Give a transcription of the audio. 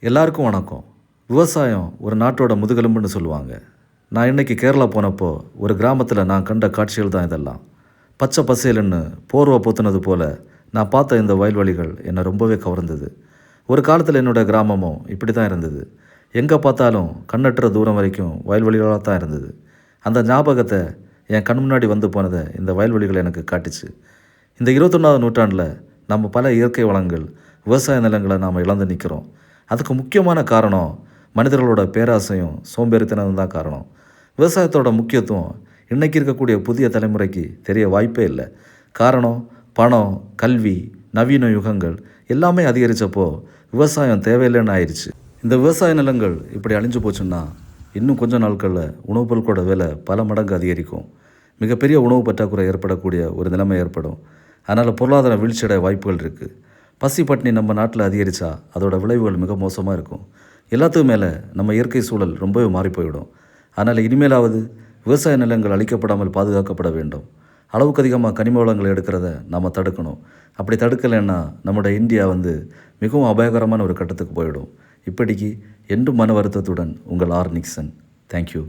எல்லாருக்கும் வணக்கம். விவசாயம் ஒரு நாட்டோட முதுகெலும்புன்னு சொல்லுவாங்க. நான் இன்னைக்கு கேரளா போனப்போ ஒரு கிராமத்தில் நான் கண்ட காட்சிகள் தான் இதெல்லாம். பச்சை பசேலுன்னு போர்வை பொத்துனது போல நான் பார்த்த இந்த வயல்வெளிகள் என்னை ரொம்பவே கவர்ந்தது. ஒரு காலத்தில் என்னோட கிராமமும் இப்படி தான் இருந்தது. எங்கே பார்த்தாலும் கண்ணற்ற தூரம் வரைக்கும் வயல்வெளிகளாக தான் இருந்தது. அந்த ஞாபகத்தை என் கண் முன்னாடி வந்து போனதை இந்த வயல்வெளிகள் எனக்கு காட்டுச்சு. இந்த 21ஆவது நூற்றாண்டில் நம்ம பல இயற்கை வளங்கள், விவசாய நிலங்களை நாம் இழந்து நிற்கிறோம். அதுக்கு முக்கியமான காரணம் மனிதர்களோட பேராசையும் சோம்பேறித்தனமும் தான் காரணம். விவசாயத்தோட முக்கியத்துவம் இன்றைக்கி இருக்கக்கூடிய புதிய தலைமுறைக்கு தெரிய வாய்ப்பே இல்லை. காரணம் பணம், கல்வி, நவீன யுகங்கள் எல்லாமே அதிகரித்தப்போ விவசாயம் தேவையில்லைன்னு ஆயிடுச்சு. இந்த விவசாய நிலங்கள் இப்படி அழிஞ்சு போச்சுன்னா இன்னும் கொஞ்சம் நாட்களில் உணவுப் பொருட்களோட விலை பல மடங்கு அதிகரிக்கும். மிகப்பெரிய உணவு பற்றாக்குறை ஏற்படக்கூடிய ஒரு நிலைமை ஏற்படும். அதனால் பொருளாதார வீழ்ச்சியடைய வாய்ப்புகள் இருக்குது. பசி பட்டினி நம்ம நாட்டில் அதிகரித்தா அதோட விளைவுகள் மிக மோசமாக இருக்கும். எல்லாத்துக்கும் மேலே நம்ம இயற்கை சூழல் ரொம்பவே மாறி போயிடும். அதனால் இனிமேலாவது விவசாய நிலங்கள் அழிக்கப்படாமல் பாதுகாக்கப்பட வேண்டும். அளவுக்கு அதிகமாக கனிம வளங்களை எடுக்கிறத நம்ம தடுக்கணும். அப்படி தடுக்கலைன்னா நம்மளோட இந்தியா மிகவும் அபாயகரமான ஒரு கட்டத்துக்கு போயிடும். இப்படிக்கு என்றும் மன வருத்தத்துடன் உங்கள் ஆர். நிக்சன். தேங்க்யூ.